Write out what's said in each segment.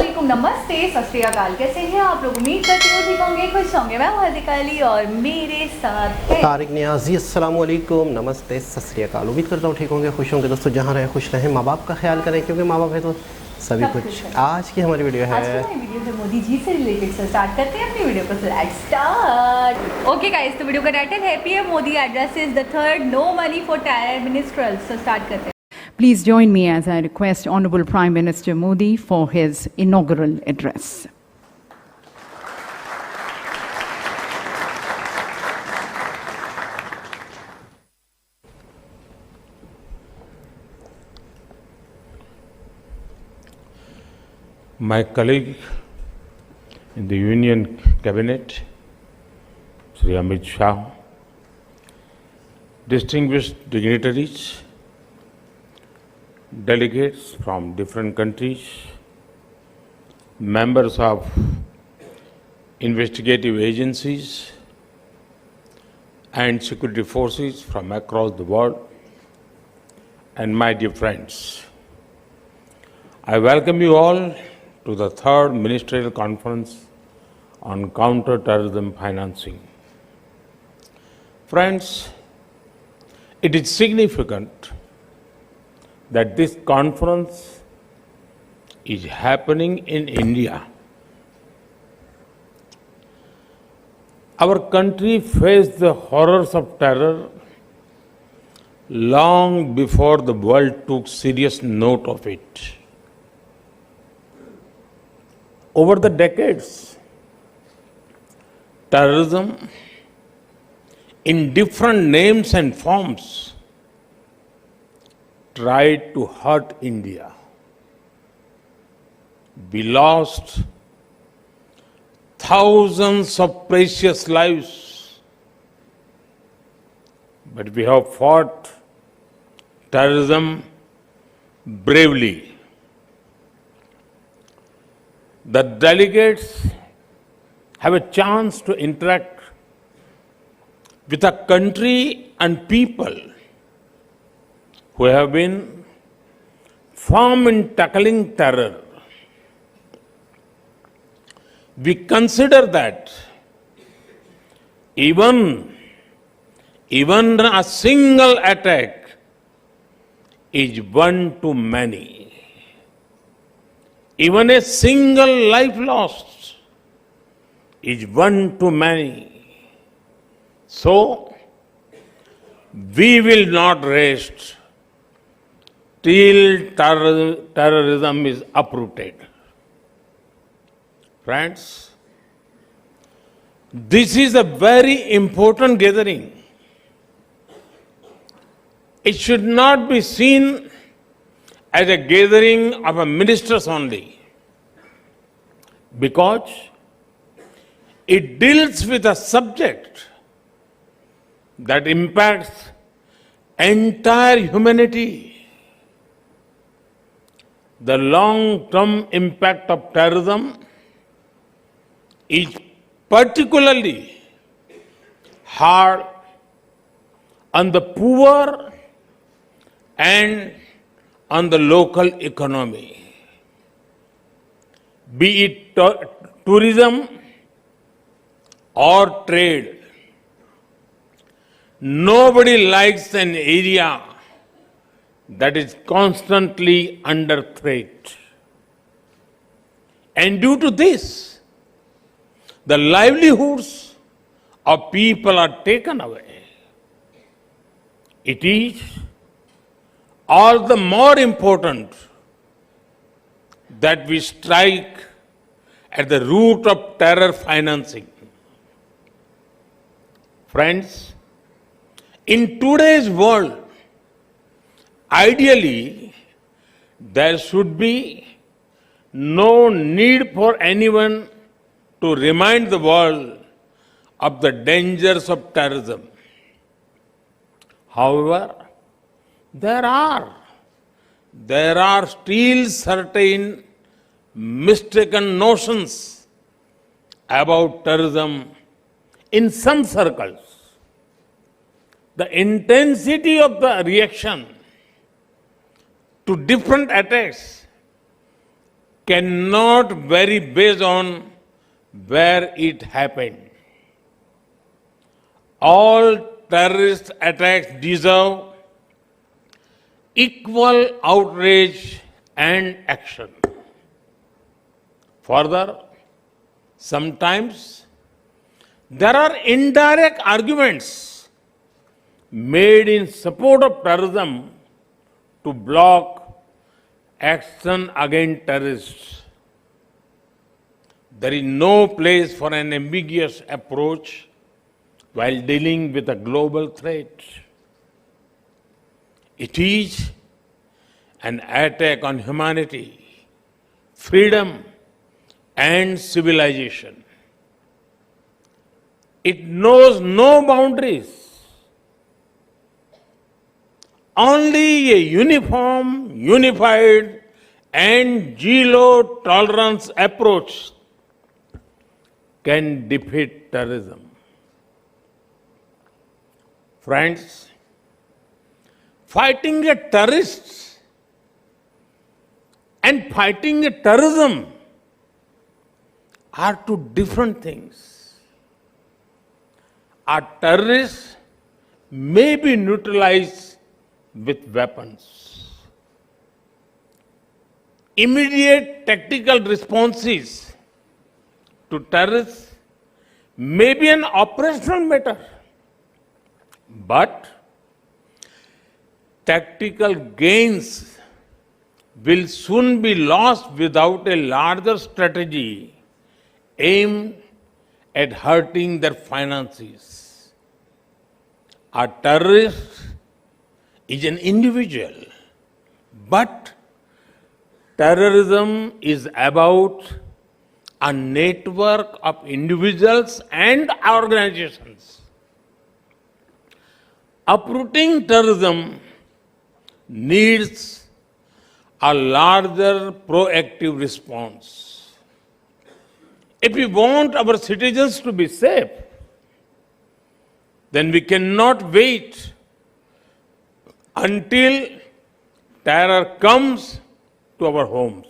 अस्सलामुअलैकुम, नमस्ते, सत श्री अकाल। कैसे हैं आप लोग? उम्मीद करती हूँ ठीक होंगे, खुश होंगे। मैं हूँ हर्दिका अली और मेरे साथ है तारिक नियाजी। अस्सलामुअलैकुम, नमस्ते, सत श्री अकाल। उम्मीद करता हूँ ठीक होंगे, खुश होंगे। दोस्तों जहाँ रहे खुश रहें, माँ बाप का ख्याल करें, क्योंकि माँ बाप है तो सभी सब कुछ। कुछ है। आज की हमारी वीडियो आज की है हमारी वीडियो है मोदी जी से रिलेटेड। से स्टार्ट करते हैं अपनी वीडियो को। Let's start. ओके गाइस, तो वीडियो का टाइटल है PM Modi addresses the third no money for terror ministerial. So start करते हैं। Please join me as I request Honorable Prime Minister Modi for his inaugural address. My colleague in the Union Cabinet, Sri Amit Shah, distinguished dignitaries, delegates from different countries, members of investigative agencies and security forces from across the world, and my dear friends, I welcome you all to the third Ministerial Conference on Counter-Terrorism Financing. Friends, it is significant that this conference is happening in India. Our country faced the horrors of terror long before the world took serious note of it. Over the decades, terrorism in different names and forms tried to hurt India. We lost thousands of precious lives, but we have fought terrorism bravely. The delegates have a chance to interact with a country and people who have been firm in tackling terror. We consider that even a single attack is one too many. Even a single life lost is one too many. So, we will not rest till terrorism is uprooted. Friends, this is a very important gathering. It should not be seen as a gathering of ministers only, because it deals with a subject that impacts entire humanity. The long-term impact of terrorism is particularly hard on the poor and on the local economy. Be it tourism or trade, nobody likes an area that is constantly under threat. And due to this, the livelihoods of people are taken away. It is all the more important that we strike at the root of terror financing. Friends, in today's world, ideally, there should be no need for anyone to remind the world of the dangers of terrorism. However, there are still certain mistaken notions about terrorism in some circles. The intensity of the reaction to different attacks cannot vary based on where it happened. All terrorist attacks deserve equal outrage and action. Further, sometimes there are indirect arguments made in support of terrorism to block action against terrorists. There is no place for an ambiguous approach while dealing with a global threat. It is an attack on humanity, freedom, and civilization. It knows no boundaries. Only a uniform, unified, and zero tolerance approach can defeat terrorism. Friends, fighting a terrorist and fighting a terrorism are two different things. A terrorist may be neutralized with weapons. Immediate tactical responses to terrorists may be an operational matter, but tactical gains will soon be lost without a larger strategy aimed at hurting their finances. A terrorist is an individual, but terrorism is about a network of individuals and organizations. Uprooting terrorism needs a larger proactive response. If we want our citizens to be safe, then we cannot wait until terror comes to our homes.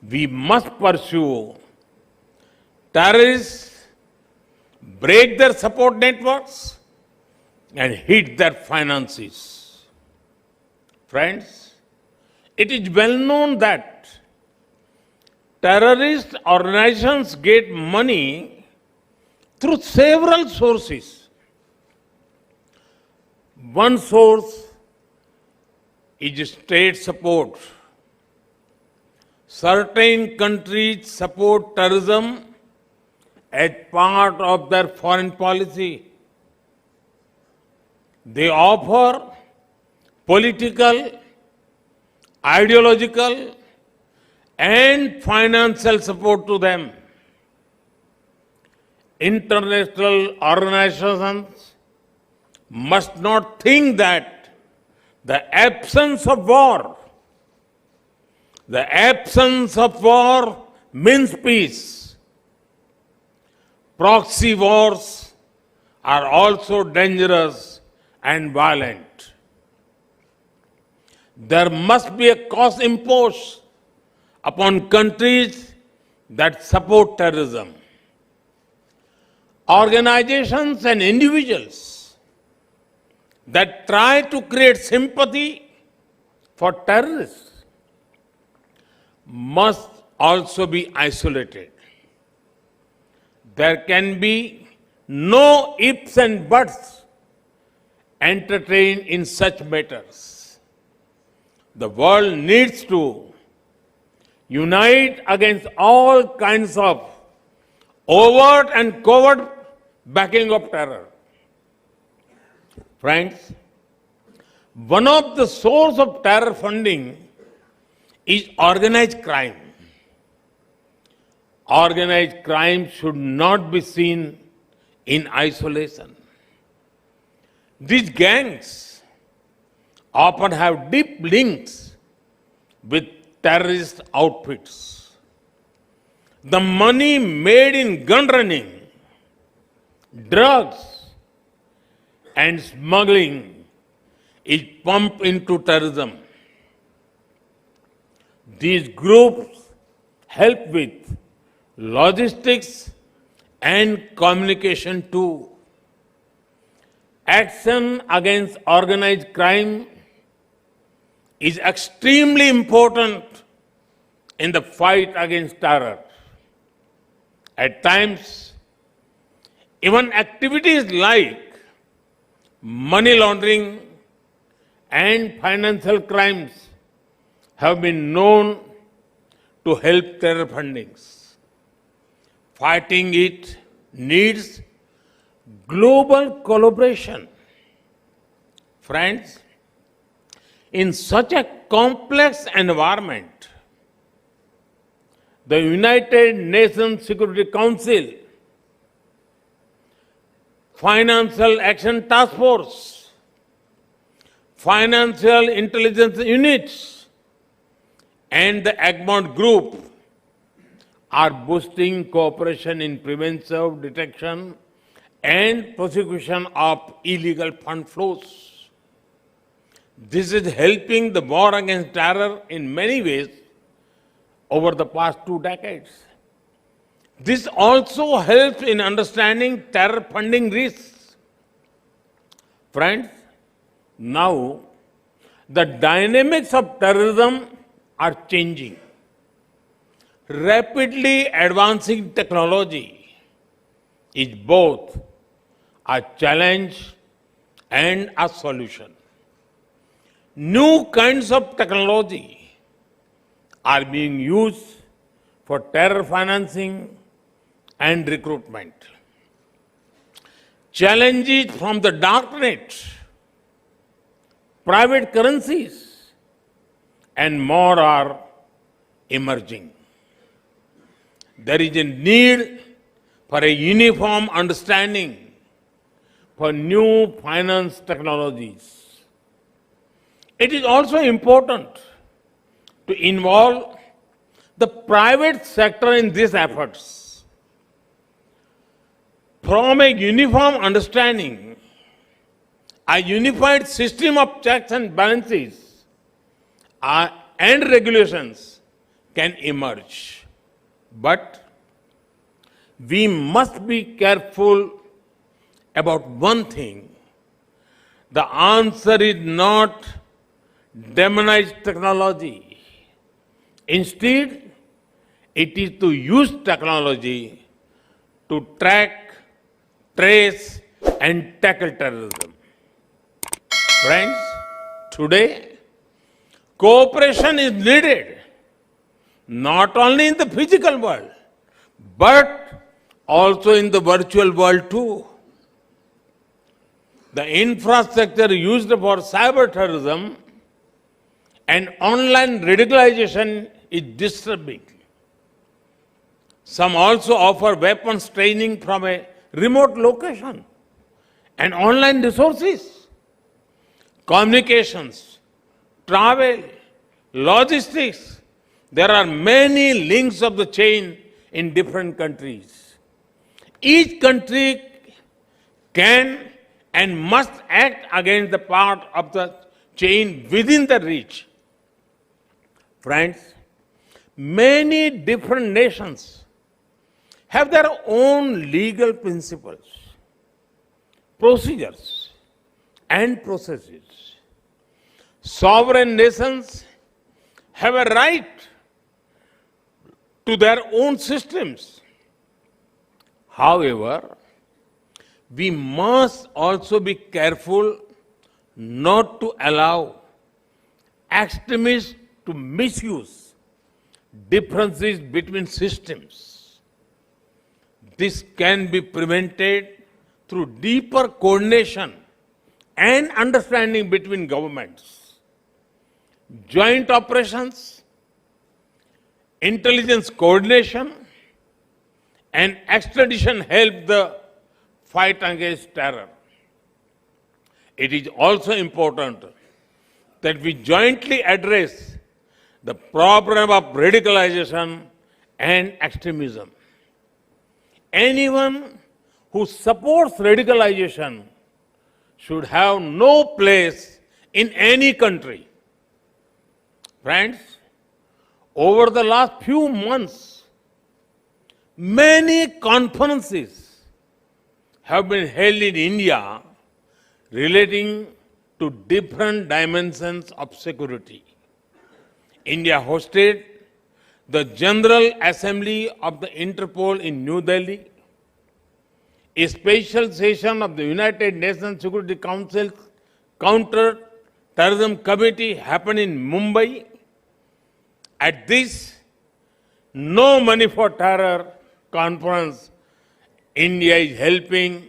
We must pursue terrorists, break their support networks, and hit their finances. Friends, it is well known that terrorist organizations get money through several sources. One source is state support. Certain countries support terrorism as part of their foreign policy. They offer political, ideological, and financial support to them. International organizations must not think that the absence of war means peace. Proxy wars are also dangerous and violent. There must be a cost imposed upon countries that support terrorism. Organizations and individuals that try to create sympathy for terrorists must also be isolated. There can be no ifs and buts entertained in such matters. The world needs to unite against all kinds of overt and covert backing of terror. Friends, one of the sources of terror funding is organized crime. Organized crime should not be seen in isolation. These gangs often have deep links with terrorist outfits. The money made in gun running, drugs, and smuggling is pumped into terrorism. These groups help with logistics and communication too. Action against organized crime is extremely important in the fight against terror. At times, even activities like money laundering and financial crimes have been known to help terror fundings. Fighting it needs global collaboration. Friends, in such a complex environment, the United Nations Security Council, Financial Action Task Force, Financial Intelligence Units, and the Egmont Group are boosting cooperation in preventive detection and prosecution of illegal fund flows. This is helping the war against terror in many ways over the past 2 decades. This also helps in understanding terror funding risks. Friends, now the dynamics of terrorism are changing. Rapidly advancing technology is both a challenge and a solution. New kinds of technology are being used for terror financing and recruitment. Challenges from the darknet, private currencies, and more are emerging. There is a need for a uniform understanding for new finance technologies. It is also important to involve the private sector in these efforts. From a uniform understanding, a unified system of checks and balances and regulations can emerge. But we must be careful about one thing. The answer is not demonize technology. Instead, it is to use technology to track, trace, and tackle terrorism. Friends, today, cooperation is needed, not only in the physical world, but also in the virtual world too. The infrastructure used for cyber terrorism and online radicalization is disturbing. Some also offer weapons training from a remote location and online resources, communications, travel, logistics. There are many links of the chain in different countries. Each country can and must act against the part of the chain within the reach. Friends, many different nations have their own legal principles, procedures, and processes. Sovereign nations have a right to their own systems. However, we must also be careful not to allow extremists to misuse differences between systems. This can be prevented through deeper coordination and understanding between governments. Joint operations, intelligence coordination, and extradition help the fight against terror. It is also important that we jointly address the problem of radicalization and extremism. Anyone who supports radicalization should have no place in any country. Friends, over the last few months, many conferences have been held in India relating to different dimensions of security. India hosted the General Assembly of the Interpol in New Delhi, a special session of the United Nations Security Council Counter-Terrorism Committee happened in Mumbai. At this No Money for Terror conference, India is helping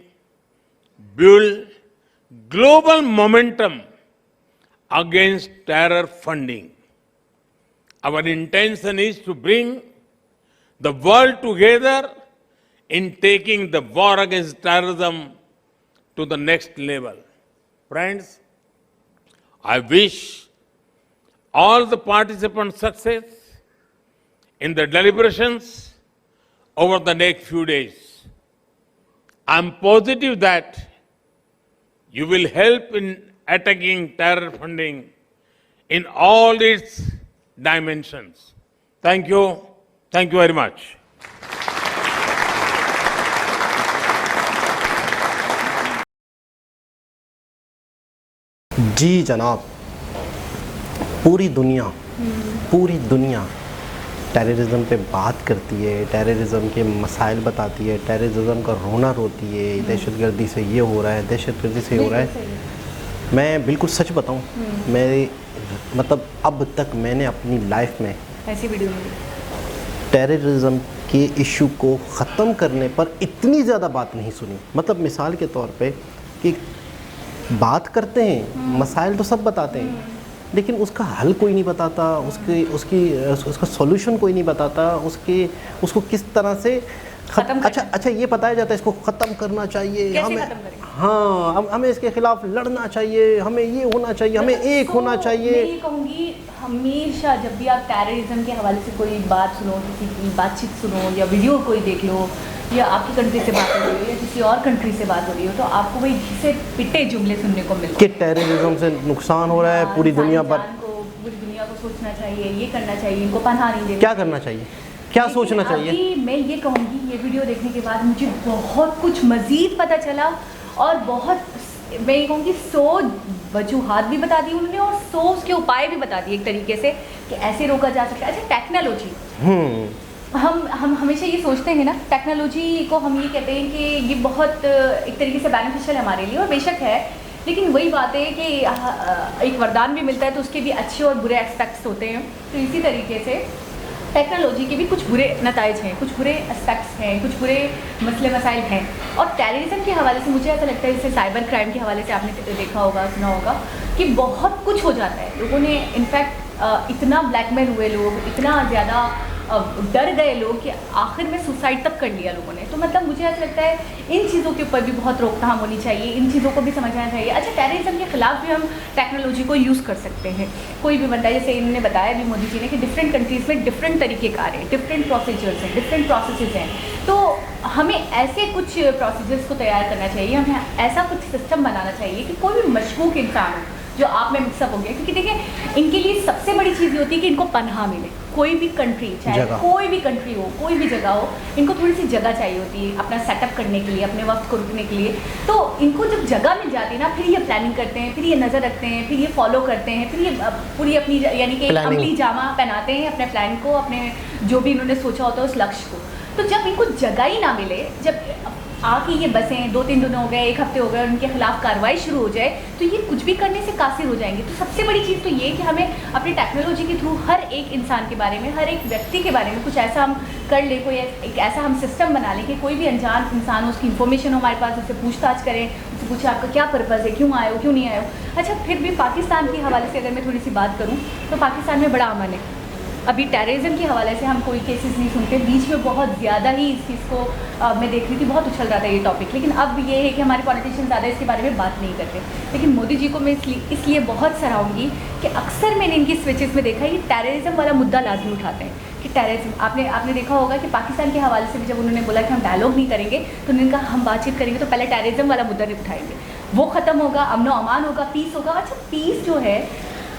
build global momentum against terror funding. Our intention is to bring the world together in taking the war against terrorism to the next level. Friends, I wish all the participants success in the deliberations over the next few days. I'm positive that you will help in attacking terror funding in all its dimensions. Thank you. Thank you very much. जी जनाब, पूरी दुनिया terrorism पे बात करती है, terrorism के मसाइल बताती है, टेररिज्म का रोना रोती है, दहशतगर्दी से ये हो रहा है, दहशतगर्दी से ये हो रहा है। मैं बिल्कुल सच बताऊं, मैं मतलब अब तक मैंने अपनी लाइफ में ऐसी वीडियो नहीं टेररिज्म के इशू को ख़त्म करने पर इतनी ज़्यादा बात नहीं सुनी। मतलब मिसाल के तौर पे कि बात करते हैं, मसाइल तो सब बताते हैं, लेकिन उसका हल कोई नहीं बताता, उसका सॉल्यूशन कोई नहीं बताता, उसको किस तरह से अच्छा ये बताया जाता है इसको ख़त्म करना चाहिए, हमें इसके खिलाफ लड़ना चाहिए, हमें ये होना चाहिए, हमें एक होना चाहिए। मैं कहूँगी हमेशा जब भी आप टेररिज्म के हवाले से कोई बात सुनो, किसी की बातचीत सुनो या वीडियो कोई देख लो या आपकी कंट्री से बात हो रही हो या किसी और कंट्री से बात हो रही हो, तो आपको वही घिसे पिटे जुमले सुनने को मिलते कि टेररिज्म से नुकसान हो रहा है, पूरी दुनिया को सोचना चाहिए, ये करना चाहिए, इनको पनाह नहीं देनी। क्या करना चाहिए, क्या सोचना चाहिए? अभी मैं ये कहूँगी, ये वीडियो देखने के बाद मुझे बहुत कुछ मज़ीद पता चला और बहुत मैं ये कहूँगी 100 वजूहात भी बता दी उन्होंने और 100 उसके उपाय भी बता दिए एक तरीके से कि ऐसे रोका जा सकता है। अच्छा, टेक्नोलॉजी, हम हमेशा ये सोचते हैं ना, टेक्नोलॉजी को हम ये कहते हैं कि ये बहुत एक तरीके से बेनिफिशियल है हमारे लिए, और बेशक है, लेकिन वही बात है कि एक वरदान भी मिलता है तो उसके भी अच्छे और बुरे एस्पेक्ट्स होते हैं। तो इसी तरीके से टेक्नोलॉजी के भी कुछ बुरे नताइज हैं, कुछ बुरे एस्पेक्ट्स हैं, कुछ बुरे मसले मसाइल हैं। और टेररिज्म के हवाले से मुझे ऐसा लगता है, जैसे साइबर क्राइम के हवाले से आपने देखा होगा, सुना होगा कि बहुत कुछ हो जाता है। लोगों ने इनफैक्ट इतना ब्लैकमेल हुए लोग, इतना ज़्यादा डर गए लोग कि आखिर में सुसाइड तक कर लिया लोगों ने। तो मतलब मुझे ऐसा लगता है इन चीज़ों के ऊपर भी बहुत रोकथाम होनी चाहिए, इन चीज़ों को भी समझना चाहिए। अच्छा, टेररिज्म के खिलाफ भी हम टेक्नोलॉजी को यूज़ कर सकते हैं। कोई भी बंदा, जैसे इन्होंने बताया भी मोदी जी ने कि डिफरेंट कंट्रीज़ में डिफरेंट तरीक़ेकार हैं, डिफरेंट प्रोसीजर्स हैं, डिफरेंट प्रोसेसेस हैं। तो हमें ऐसे कुछ प्रोसीजर्स को तैयार करना चाहिए, हमें ऐसा कुछ सिस्टम बनाना चाहिए कि कोई भी मशकूक इंसान हो जो आप में मिक्सअप हो गया, क्योंकि देखिए इनके लिए सबसे बड़ी चीज़ होती है कि इनको पनाह मिले। कोई भी कंट्री, चाहे कोई भी कंट्री हो, कोई भी जगह हो, इनको थोड़ी सी जगह चाहिए होती है अपना सेटअप करने के लिए, अपने वक्त को रुकने के लिए। तो इनको जब जगह मिल जाती है ना, फिर ये प्लानिंग करते हैं, फिर ये नज़र रखते हैं, फिर ये फॉलो करते हैं, फिर ये पूरी अपनी यानी कि अमली जामा पहनाते हैं अपने प्लान को, अपने जो भी इन्होंने सोचा होता है उस लक्ष्य को। तो जब इनको जगह ही ना मिले, जब आके ये बसें 2-3 दिन हो गए, 1 हफ्ते हो गए और उनके खिलाफ कार्रवाई शुरू हो जाए, तो ये कुछ भी करने से कासिर हो जाएंगे। तो सबसे बड़ी चीज़ तो ये कि हमें अपनी टेक्नोलॉजी के थ्रू हर एक इंसान के बारे में, हर एक व्यक्ति के बारे में कुछ ऐसा हम कर ले, कोई एक ऐसा हम सिस्टम बना लें कि कोई भी अनजान इंसान हो, उसकी इन्फॉर्मेशन हो हमारे पास, उससे पूछताछ करें, उससे पूछे आपका क्या पर्पज़ है, क्यों आए हो, क्यों नहीं आए हो। अच्छा, फिर भी पाकिस्तान के हवाले से अगर मैं थोड़ी सी बात करूँ तो पाकिस्तान में बड़ा अमन है। अभी टेररिज्म के हवाले से हम कोई केसेस नहीं सुनते, बीच में बहुत ज़्यादा ही इस चीज़ को मैं देख रही थी, बहुत उछल रहा था ये टॉपिक, लेकिन अब ये है कि हमारे पॉलिटिशियन ज़्यादा इसके बारे में बात नहीं करते। लेकिन मोदी जी को मैं इसलिए बहुत सराहूँगी कि अक्सर मैंने इनकी स्पीचेस में देखा है कि टेररिज्म वाला मुद्दा लाजमी उठाते हैं कि टेररिज्म, आपने देखा होगा कि पाकिस्तान के हवाले से भी जब उन्होंने बोला कि हम डायलॉग नहीं करेंगे, तो उन्होंने कहा हम बातचीत करेंगे तो पहले टेररिज्म वाला मुद्दा नहीं उठाएंगे, वो ख़त्म होगा, अमन व अमान होगा, पीस होगा। अच्छा, पीस जो है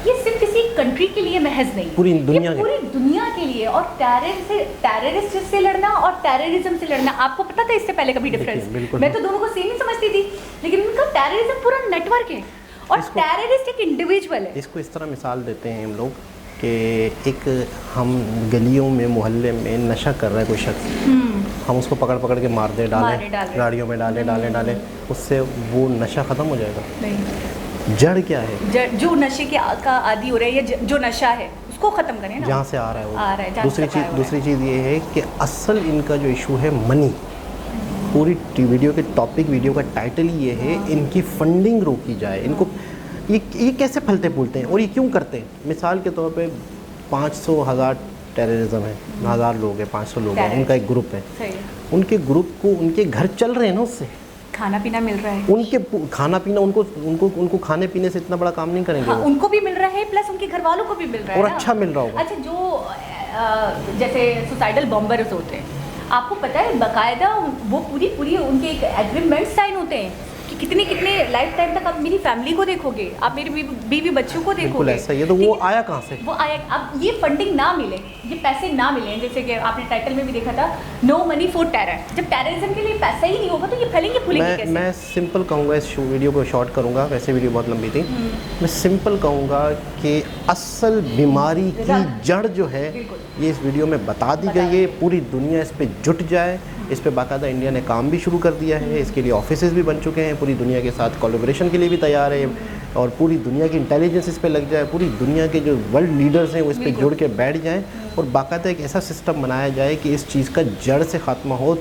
ये सिर्फ किसी कंट्री के लिए महज नहीं, पूरी दुनिया ये पूरी दुनिया के लिए। और टेररिस्ट से लड़ना और टेररिज्म से लड़ना, आपको पता था इससे पहले कभी डिफरेंस? मैं तो दोनों को सेम ही समझती थी, लेकिन उनका टेररिज्म पूरा नेटवर्क है और टेररिस्ट एक इंडिविजुअल है। इसको इस तरह मिसाल देते हैं हम लोग कि एक हम गलियों में मोहल्ले में नशा कर रहा है कोई शख्स, हम उसको पकड़ पकड़ के मार दे डालें, गाड़ियों में डालें, उससे वो नशा ख़त्म हो जाएगा? नहीं। जड़ क्या है? जो नशे के का आदी हो रहा है या जो नशा है उसको ख़त्म करें ना, जहाँ से आ रहा है वो। आ रहा है। दूसरी चीज़ ये है कि असल इनका जो इशू है मनी, पूरी वीडियो के टॉपिक, वीडियो का टाइटल ये है इनकी फंडिंग रोकी जाए। इनको ये कैसे फलते फूलते हैं और ये क्यों करते हैं? मिसाल के तौर पे 500,000 टेररिज्म है, 1000 लोग हैं, 500 लोग हैं, उनका एक ग्रुप है, उनके ग्रुप को उनके घर चल रहे हैं ना, उससे खाना पीना मिल रहा है, उनके खाना पीना, उनको खाने पीने से इतना बड़ा काम नहीं करेंगे। हाँ, उनको भी मिल रहा है प्लस उनके घर वालों को भी मिल रहा है और अच्छा मिल रहा होगा। अच्छा, जो जैसे सुसाइडल बॉम्बर्स होते हैं, आपको पता है बाकायदा वो पूरी उनके एक एग्रीमेंट साइन होते हैं कि कितने लाइफ टाइम तक आप मेरी फैमिली को देखोगे, आप मेरी बीवी बच्चों को देखोगे। बिल्कुल ऐसा ही है। तो वो आया कहाँ से? वो आया, अब ये फंडिंग ना मिले, ये पैसे ना मिले, जैसे कि आपने टाइटल में भी देखा था, नो मनी फॉर टेरर। जब टेररिज्म के लिए पैसा ही नहीं होगा तो ये फैलेंगे फूलेंगे कैसे? मैं सिंपल कहूँगा, इस वीडियो को शॉर्ट करूँगा, वैसे वीडियो बहुत लंबी थी। मैं सिंपल कहूँगा कि असल बीमारी की जड़ जो है ये इस वीडियो में बता दी गई है। पूरी दुनिया इस पर जुट जाए, इस पे बाकायदा इंडिया ने काम भी शुरू कर दिया है, इसके लिए ऑफिसेज भी बन चुके हैं, पूरी दुनिया के साथ कोलैबोरेशन के लिए भी तैयार है, और पूरी दुनिया की इंटेलिजेंस इस पे लग जाए, पूरी दुनिया के जो वर्ल्ड लीडर्स हैं वो इस पे जुड़ के बैठ जाएं और बाकायदा एक ऐसा सिस्टम बनाया जाए कि इस चीज़ का जड़ से ख़ात्मा हो,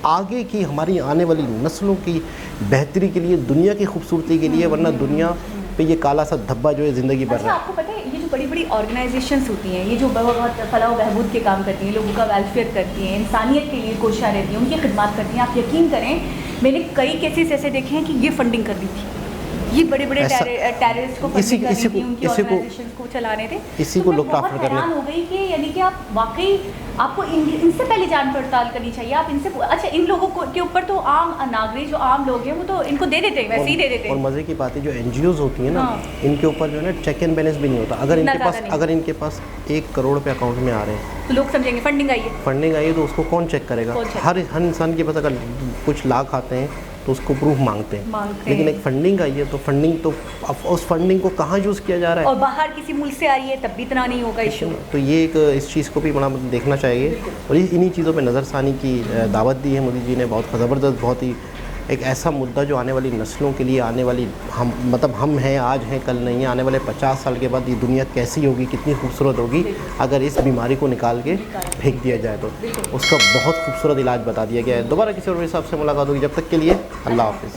आगे की हमारी आने वाली नस्लों की बेहतरी के लिए, दुनिया की खूबसूरती के लिए, वरना दुनिया पे ये काला सा धब्बा जो है ज़िंदगी भर रहा है। आपको पता है ये जो बड़ी बड़ी ऑर्गेनाइजेशंस होती हैं, ये जो बहुत फलाह बहबूद के काम करती हैं, लोगों का वेलफेयर करती हैं, इंसानियत के लिए कोशिश रहती हैं, उनकी खिदमत करती हैं, आप यकीन करें मैंने कई केसेस ऐसे देखे हैं कि ये फंडिंग कर दी थी, ये बड़े बड़े टेररिस्ट को फंडिंग कर दी थी, उनकी ऑर्गेनाइजेशंस को चला रहे थे। इसी को लोग बहुत हैरान हो गई कि यानी कि आप वाकई आपको इनसे पहले जान पड़ताल करनी चाहिए। आप इनसे अच्छा, इन लोगों के ऊपर तो आम नागरिक जो आम लोग हैं वो तो इनको दे देते हैं, वैसे ही दे देते हैं। और मज़े की बात है जो NGOs होती हैं ना, इनके ऊपर जो है ना चेक एंड बैलेंस भी नहीं होता। अगर इनके पास 1 करोड़ रुपये अकाउंट में आ रहे हैं तो लोग समझेंगे फंडिंग आई है, तो उसको कौन चेक करेगा? हर इंसान के पास अगर कुछ लाख आते हैं तो उसको प्रूफ मांगते हैं। लेकिन एक फंडिंग आई है तो उस फंडिंग को कहाँ यूज़ किया जा रहा है, और बाहर किसी मुल्क से आ रही है तब भी इतना नहीं होगा इशू। तो ये एक इस चीज़ को भी बड़ा देखना चाहिए और इन्हीं चीज़ों पे नज़रसानी की दावत दी है मोदी जी ने। बहुत ज़बरदस्त, बहुत ही एक ऐसा मुद्दा जो आने वाली नस्लों के लिए, आने वाली हम हैं, आज हैं कल नहीं है, आने वाले 50 साल के बाद ये दुनिया कैसी होगी, कितनी खूबसूरत होगी अगर इस बीमारी को निकाल के फेंक दिया जाए तो उसका बहुत खूबसूरत इलाज बता दिया गया है। दोबारा किसी और हिसाब से मुलाकात होगी, जब तक के लिए अल्लाह हाफ़िज़।